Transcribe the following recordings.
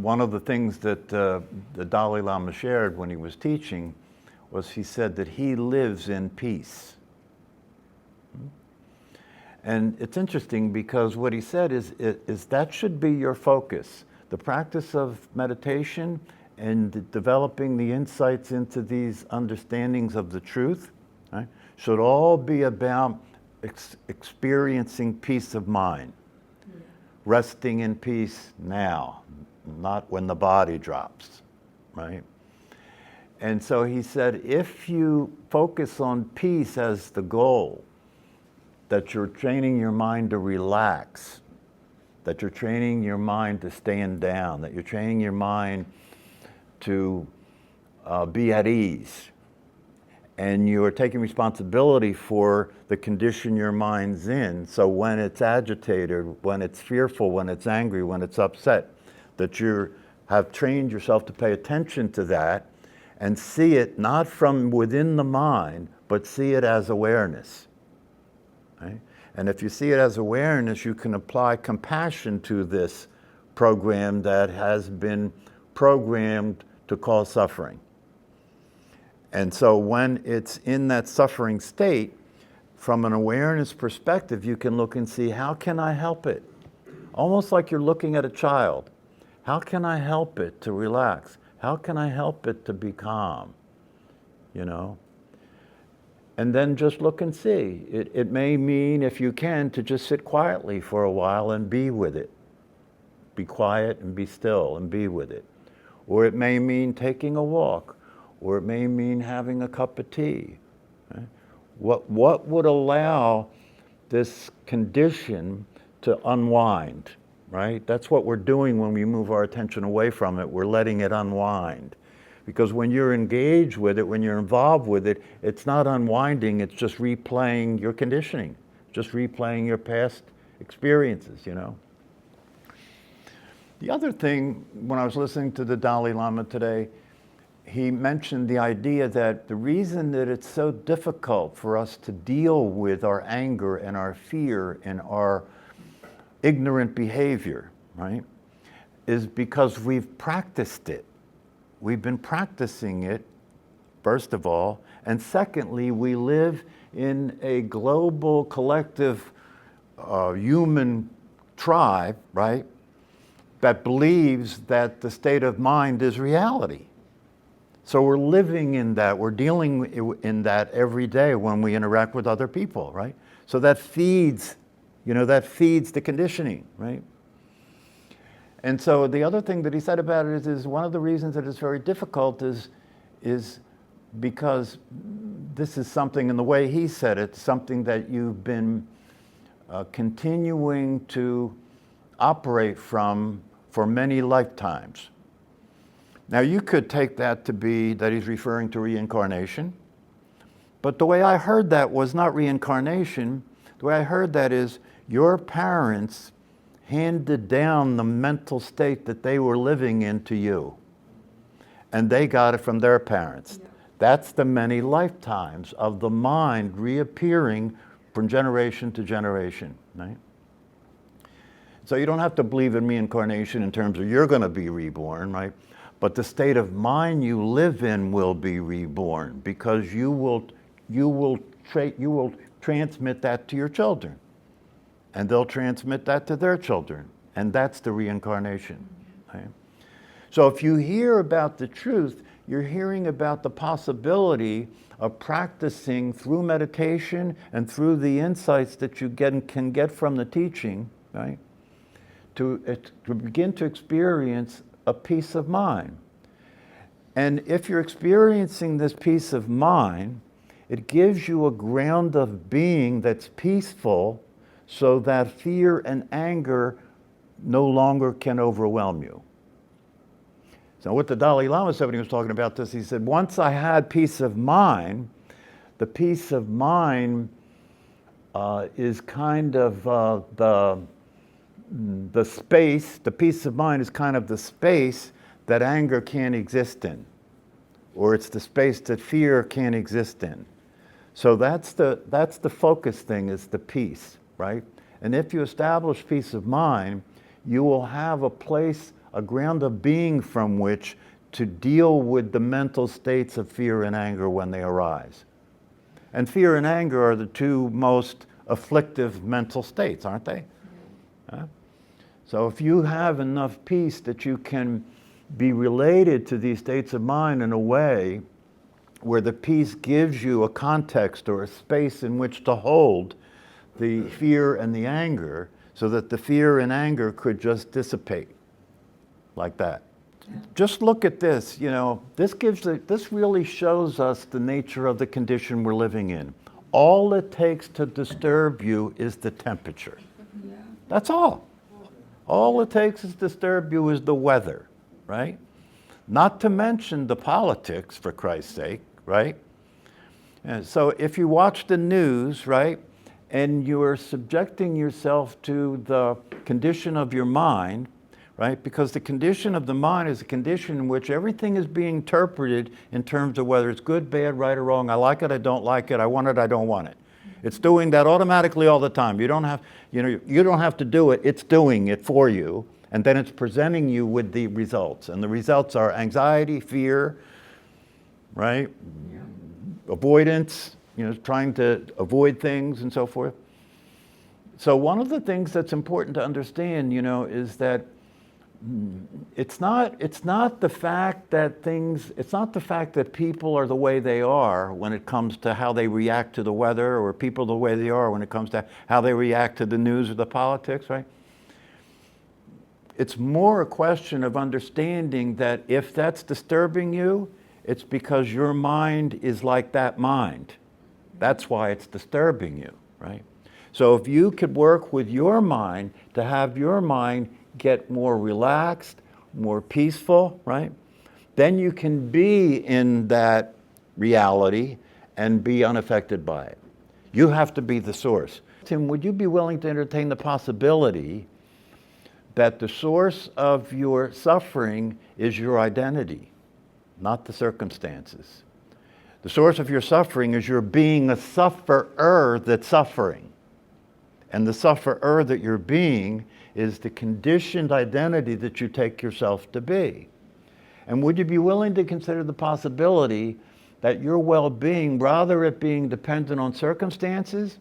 one of the things that the Dalai Lama shared when he was teaching was he said that he lives in peace. And it's interesting because what he said is that should be your focus. The practice of meditation and developing the insights into these understandings of the truth, right, should all be about experiencing peace of mind. Resting in peace now, not when the body drops, right? And so he said, if you focus on peace as the goal, that you're training your mind to relax, that you're training your mind to stand down, that you're training your mind to be at ease, and you're taking responsibility for the condition your mind's in. So when it's agitated, when it's fearful, when it's angry, when it's upset, that you have trained yourself to pay attention to that and see it not from within the mind, but see it as awareness. Right? And if you see it as awareness, you can apply compassion to this program that has been programmed to cause suffering. And so when it's in that suffering state, from an awareness perspective, you can look and see, how can I help it? Almost like you're looking at a child. How can I help it to relax? How can I help it to be calm? You know? And then just look and see. It may mean, if you can, to just sit quietly for a while and be with it. Be quiet and be still and be with it. Or it may mean taking a walk. Or it may mean having a cup of tea. Right? What would allow this condition to unwind, right? That's what we're doing when we move our attention away from it. We're letting it unwind. Because when you're engaged with it, when you're involved with it, it's not unwinding, it's just replaying your conditioning, just replaying your past experiences, you know. The other thing, when I was listening to the Dalai Lama today, he mentioned the idea that the reason that it's so difficult for us to deal with our anger and our fear and our ignorant behavior, right, is because we've practiced it. We've been practicing it, first of all, and secondly, we live in a global collective human tribe, right, that believes that the state of mind is reality. So we're living in that, we're dealing in that every day when we interact with other people, right? So that feeds, that feeds the conditioning, right? And so the other thing that he said about it is one of the reasons that it's very difficult is because this is something, in the way he said it, something that you've been continuing to operate from for many lifetimes. Now you could take that to be that he's referring to reincarnation, but the way I heard that was not reincarnation. The way I heard that is your parents handed down the mental state that they were living in to you. And they got it from their parents. Yeah. That's the many lifetimes of the mind reappearing from generation to generation, right? So you don't have to believe in reincarnation in terms of you're going to be reborn, right? But the state of mind you live in will be reborn because you will transmit that to your children. And they'll transmit that to their children. And that's the reincarnation. Right? So if you hear about the truth, you're hearing about the possibility of practicing through meditation and through the insights that you can get from the teaching, right? To begin to experience a peace of mind. And if you're experiencing this peace of mind, it gives you a ground of being that's peaceful, so that fear and anger no longer can overwhelm you. So what the Dalai Lama said when he was talking about this, he said, once I had peace of mind, the peace of mind is kind of the space, the peace of mind is kind of the space that anger can't exist in, or it's the space that fear can't exist in. So that's the focus thing, is the peace. Right? And if you establish peace of mind, you will have a place a ground of being from which to deal with the mental states of fear and anger when they arise. And fear and anger are the two most afflictive mental states, aren't they? So if you have enough peace that you can be related to these states of mind in a way where the peace gives you a context or a space in which to hold the fear and the anger, so that the fear and anger could just dissipate like that. Yeah. Just look at this, this really shows us the nature of the condition we're living in. All it takes to disturb you is the temperature. Yeah. That's all. All it takes to disturb you is the weather, right? Not to mention the politics, for Christ's sake, right? And so if you watch the news, right, and you are subjecting yourself to the condition of your mind, right? Because the condition of the mind is a condition in which everything is being interpreted in terms of whether it's good, bad, right, or wrong. I like it, I don't like it, I want it, I don't want it. It's doing that automatically all the time. You don't have to do it, it's doing it for you, and then it's presenting you with the results. And the results are anxiety, fear, right? Yeah. Avoidance, trying to avoid things and so forth. So one of the things that's important to understand, is that it's not the fact that people are the way they are when it comes to how they react to the weather, or people the way they are when it comes to how they react to the news or the politics, right? It's more a question of understanding that if that's disturbing you, it's because your mind is like that mind. That's why it's disturbing you, right? So if you could work with your mind to have your mind get more relaxed, more peaceful, right? Then you can be in that reality and be unaffected by it. You have to be the source. Tim, would you be willing to entertain the possibility that the source of your suffering is your identity, not the circumstances? The source of your suffering is your being a sufferer that's suffering. And the sufferer that you're being is the conditioned identity that you take yourself to be. And would you be willing to consider the possibility that your well-being, rather it being dependent on circumstances,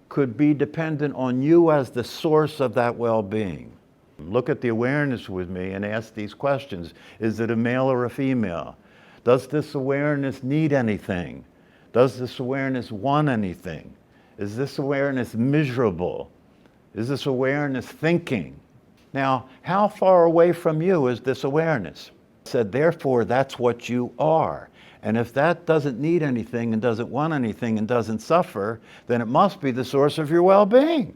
could be dependent on you as the source of that well-being? Look at the awareness with me and ask these questions. Is it a male or a female? Does this awareness need anything? Does this awareness want anything? Is this awareness miserable? Is this awareness thinking? Now, how far away from you is this awareness? I said, therefore, that's what you are. And if that doesn't need anything and doesn't want anything and doesn't suffer, then it must be the source of your well-being.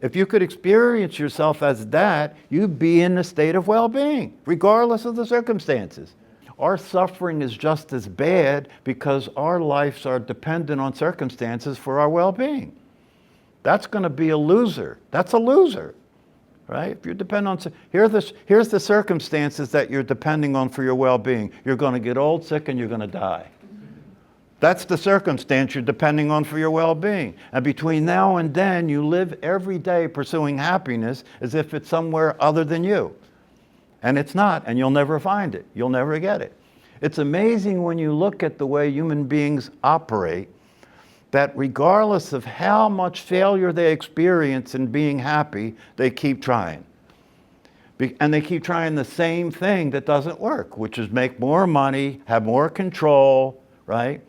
If you could experience yourself as that, you'd be in a state of well-being, regardless of the circumstances. Our suffering is just as bad because our lives are dependent on circumstances for our well-being. That's going to be a loser. That's a loser, right? If you depend on, here's the circumstances that you're depending on for your well-being. You're going to get old, sick, and you're going to die. That's the circumstance you're depending on for your well-being. And between now and then, you live every day pursuing happiness as if it's somewhere other than you. And it's not, and you'll never find it. You'll never get it. It's amazing when you look at the way human beings operate, that regardless of how much failure they experience in being happy, they keep trying. And they keep trying the same thing that doesn't work, which is make more money, have more control, right?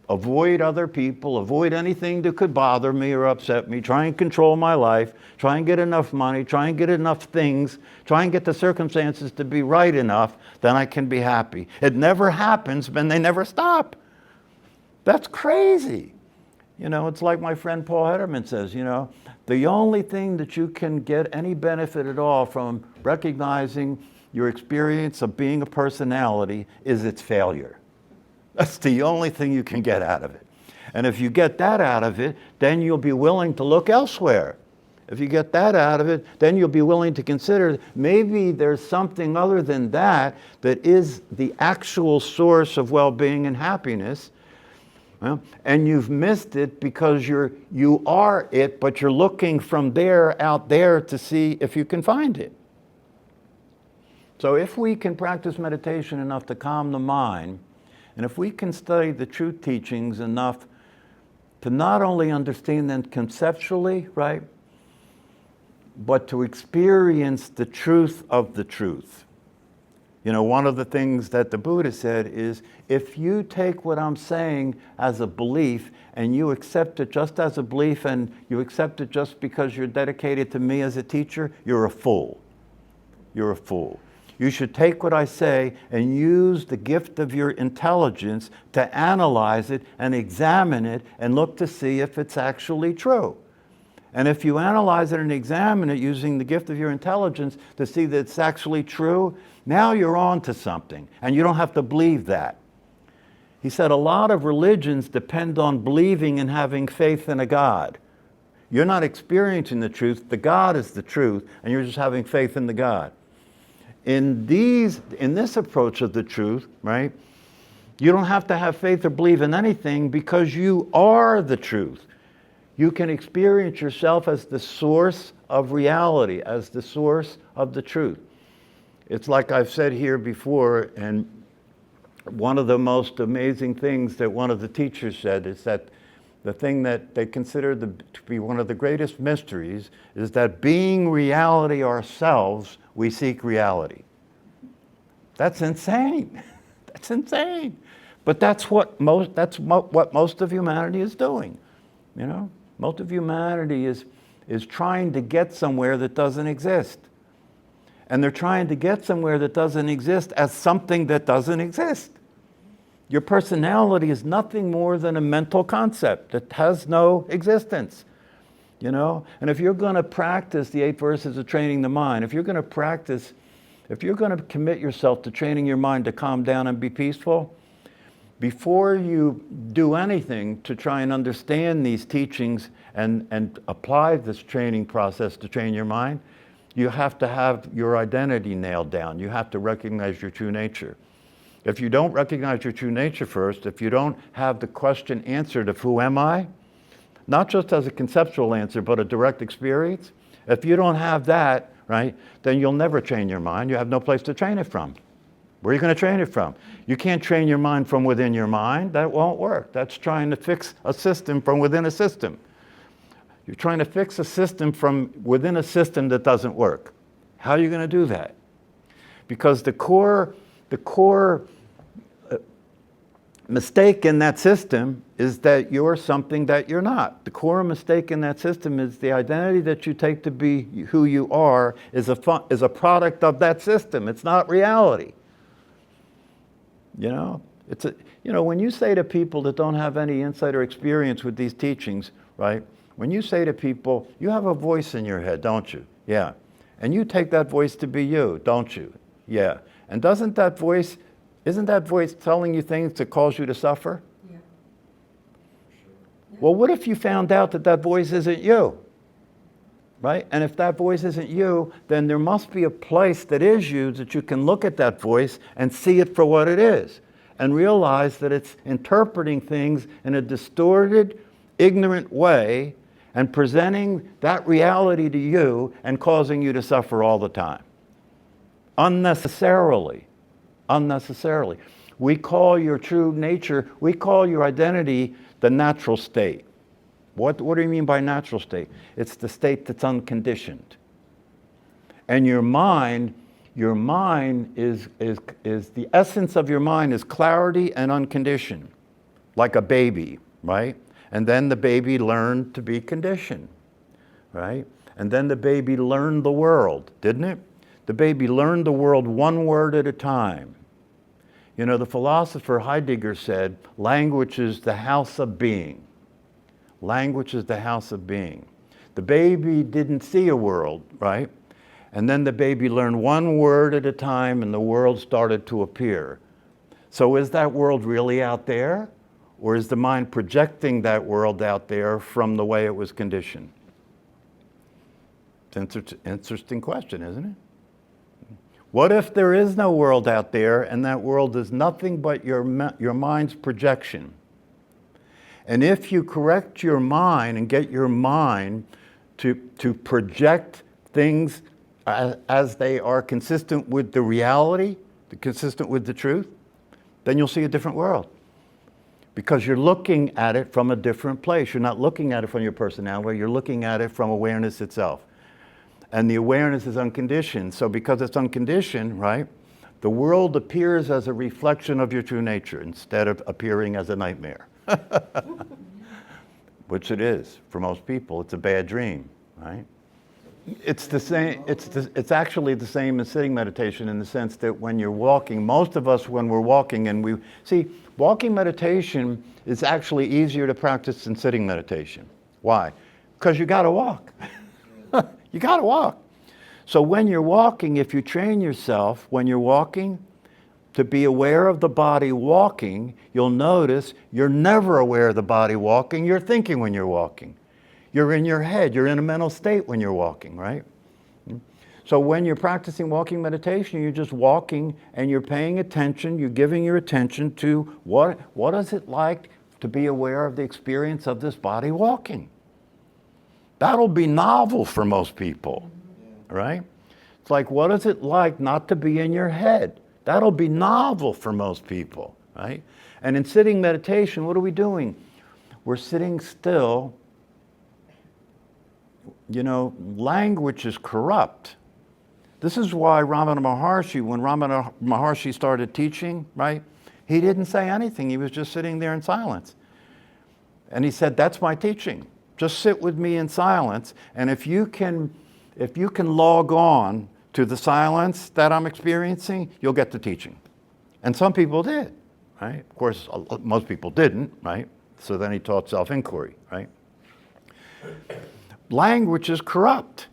Avoid other people, avoid anything that could bother me or upset me, try and control my life, try and get enough money, try and get enough things, try and get the circumstances to be right enough, then I can be happy. It never happens, and they never stop. That's crazy. It's like my friend Paul Hederman says, the only thing that you can get any benefit at all from recognizing your experience of being a personality is its failure. That's the only thing you can get out of it. And if you get that out of it, then you'll be willing to look elsewhere. If you get that out of it, then you'll be willing to consider maybe there's something other than that that is the actual source of well-being and happiness. Well, and you've missed it because you are it, but you're looking from there out there to see if you can find it. So if we can practice meditation enough to calm the mind, and if we can study the truth teachings enough to not only understand them conceptually, right, but to experience the truth of the truth. You know, one of the things that the Buddha said is, if you take what I'm saying as a belief and you accept it just as a belief and you accept it just because you're dedicated to me as a teacher, you're a fool. You're a fool. You should take what I say and use the gift of your intelligence to analyze it and examine it and look to see if it's actually true. And if you analyze it and examine it using the gift of your intelligence to see that it's actually true, now you're on to something, and you don't have to believe that. He said a lot of religions depend on believing and having faith in a God. You're not experiencing the truth, the God is the truth, and you're just having faith in the God. In this approach of the truth, right, you don't have to have faith or believe in anything because you are the truth. You can experience yourself as the source of reality, as the source of the truth. It's like I've said here before, and one of the most amazing things that one of the teachers said is that the thing that they consider to be one of the greatest mysteries is that being reality ourselves, we seek reality. That's insane. That's insane. But that's what most of humanity is doing. You know, most of humanity is trying to get somewhere that doesn't exist. And they're trying to get somewhere that doesn't exist as something that doesn't exist. Your personality is nothing more than a mental concept that has no existence. You know, and if you're going to practice the 8 verses of training the mind, if you're going to commit yourself to training your mind to calm down and be peaceful, before you do anything to try and understand these teachings and apply this training process to train your mind, you have to have your identity nailed down. You have to recognize your true nature. If you don't recognize your true nature first, if you don't have the question answered of who am I, not just as a conceptual answer, but a direct experience, if you don't have that, right, then you'll never train your mind. You have no place to train it from. Where are you going to train it from? You can't train your mind from within your mind. That won't work. That's trying to fix a system from within a system. You're trying to fix a system from within a system that doesn't work. How are you going to do that? Because the core mistake in that system is that you're something that you're not. The core mistake in that system is the identity that you take to be who you are is a product of that system. It's not reality. You know, when you say to people that don't have any insight or experience with these teachings, right? When you say to people, you have a voice in your head, don't you? Yeah. And you take that voice to be you, don't you? Yeah. And isn't that voice telling you things that cause you to suffer? Yeah. Well, what if you found out that voice isn't you? Right? And if that voice isn't you, then there must be a place that is you that you can look at that voice and see it for what it is and realize that it's interpreting things in a distorted, ignorant way and presenting that reality to you and causing you to suffer all the time. Unnecessarily. Unnecessarily. We call your true nature, we call your identity the natural state. What do you mean by natural state? It's the state that's unconditioned. And your mind is the essence of your mind is clarity and unconditioned, like a baby, right? And then the baby learned to be conditioned, right? And then the baby learned the world, didn't it? The baby learned the world one word at a time. You know, the philosopher Heidegger said, language is the house of being. Language is the house of being. The baby didn't see a world, right? And then the baby learned one word at a time and the world started to appear. So is that world really out there? Or is the mind projecting that world out there from the way it was conditioned? It's an interesting question, isn't it? What if there is no world out there and that world is nothing but your mind's projection? And if you correct your mind and get your mind to project things as they are consistent with the reality, consistent with the truth, then you'll see a different world. Because you're looking at it from a different place. You're not looking at it from your personality, you're looking at it from awareness itself. And the awareness is unconditioned. So because it's unconditioned, right, the world appears as a reflection of your true nature instead of appearing as a nightmare. Which it is for most people. It's a bad dream, right? It's the same. It's actually the same as sitting meditation in the sense that when you're walking, most of us when we're walking, and we see walking meditation is actually easier to practice than sitting meditation. Why? Because you got to walk. You got to walk. So when you're walking, if you train yourself when you're walking to be aware of the body walking, you'll notice you're never aware of the body walking. You're thinking when you're walking. You're in your head. You're in a mental state when you're walking, right? So when you're practicing walking meditation, you're just walking and you're paying attention. You're giving your attention to what is it like to be aware of the experience of this body walking. That'll be novel for most people, right? It's like, what is it like not to be in your head? That'll be novel for most people, right? And in sitting meditation, what are we doing? We're sitting still. You know, language is corrupt. This is why Ramana Maharshi, when Ramana Maharshi started teaching, right, he didn't say anything. He was just sitting there in silence. And he said, that's my teaching. Just sit with me in silence. And if you can log on to the silence that I'm experiencing, you'll get the teaching. And some people did, right? Of course, most people didn't, right? So then he taught self-inquiry, right? Language is corrupt.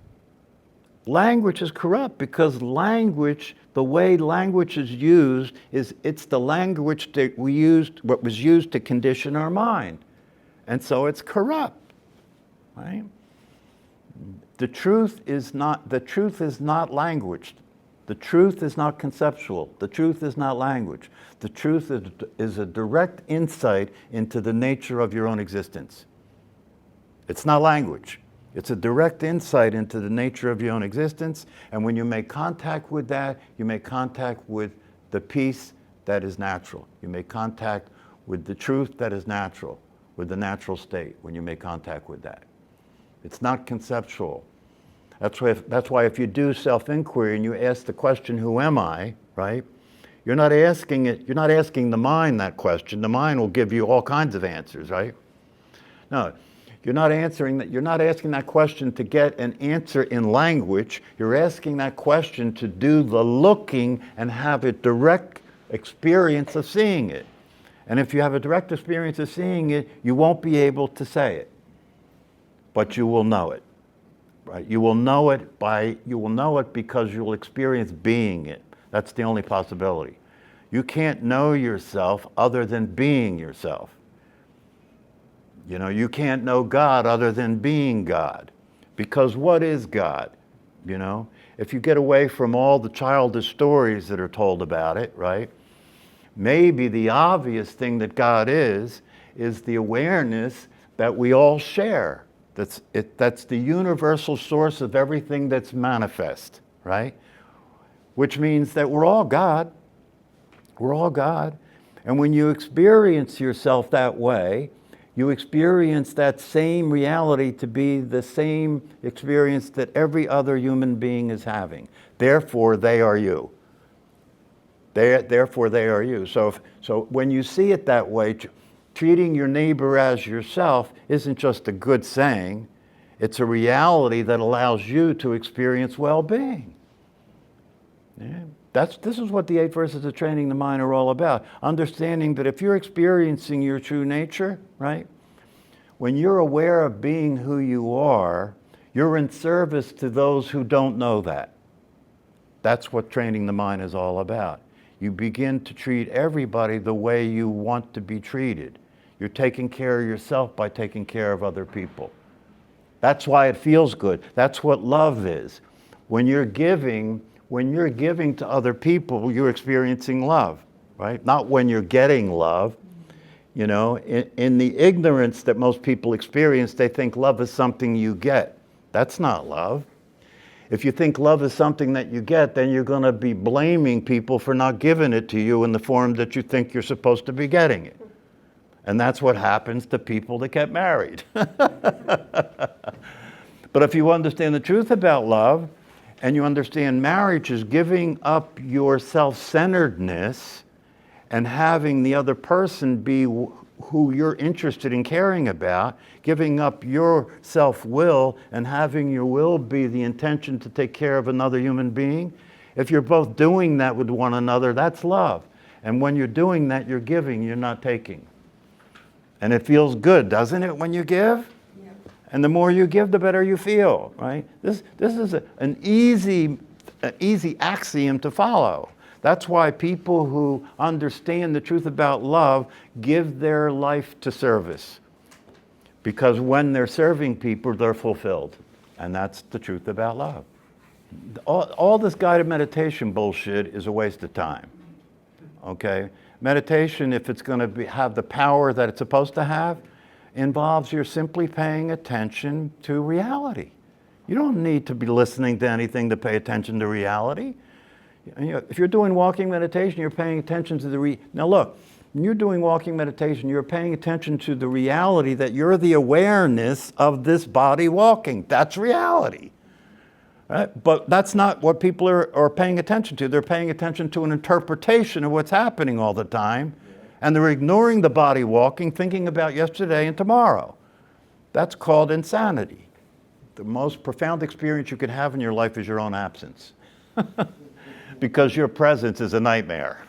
Language is corrupt because language, the way language is used, it's the language that we used, what was used to condition our mind. And so it's corrupt, right? The truth is not language. The truth is not conceptual. The truth is not language. The truth is a direct insight into the nature of your own existence. It's not language. It's a direct insight into the nature of your own existence. And when you make contact with that, you make contact with the peace that is natural. You make contact with the truth that is natural, with the natural state when you make contact with that. It's not conceptual. That's why if you do self-inquiry and you ask the question, who am I, right? You're not asking the mind that question. The mind will give you all kinds of answers, right? No, you're not asking that question to get an answer in language. You're asking that question to do the looking and have a direct experience of seeing it. And if you have a direct experience of seeing it, you won't be able to say it, but you will know it. Right? You will know it because you'll experience being it. That's the only possibility. You can't know yourself other than being yourself. You know, you can't know God other than being God. Because what is God? You know, if you get away from all the childish stories that are told about it, right? Maybe the obvious thing that God is the awareness that we all share. That's the universal source of everything that's manifest, right? Which means that we're all God. We're all God. And when you experience yourself that way, you experience that same reality to be the same experience that every other human being is having. Therefore, they are you. Therefore, they are you. So when you see it that way, treating your neighbor as yourself isn't just a good saying. It's a reality that allows you to experience well-being. Yeah. This is what the 8 verses of training the mind are all about. Understanding that if you're experiencing your true nature, right? When you're aware of being who you are, you're in service to those who don't know that. That's what training the mind is all about. You begin to treat everybody the way you want to be treated. You're taking care of yourself by taking care of other people. That's why it feels good. That's what love is. When you're giving to other people, you're experiencing love, right? Not when you're getting love. You know, in the ignorance that most people experience, they think love is something you get. That's not love. If you think love is something that you get, then you're going to be blaming people for not giving it to you in the form that you think you're supposed to be getting it. And that's what happens to people that get married. But if you understand the truth about love, and you understand marriage is giving up your self-centeredness and having the other person be who you're interested in caring about, giving up your self-will and having your will be the intention to take care of another human being, if you're both doing that with one another, that's love. And when you're doing that, you're giving, you're not taking. And it feels good, doesn't it, when you give? And the more you give, the better you feel, right? This is an easy axiom to follow. That's why people who understand the truth about love give their life to service. Because when they're serving people, they're fulfilled. And that's the truth about love. All this guided meditation bullshit is a waste of time, okay? Meditation, if it's going to have the power that it's supposed to have, involves you're simply paying attention to reality. You don't need to be listening to anything to pay attention to reality. If you're doing walking meditation, you're paying attention to now look, when you're doing walking meditation, you're paying attention to the reality that you're the awareness of this body walking. That's reality. Right? But that's not what people are paying attention to. They're paying attention to an interpretation of what's happening all the time. And they're ignoring the body walking, thinking about yesterday and tomorrow. That's called insanity. The most profound experience you could have in your life is your own absence. Because your presence is a nightmare.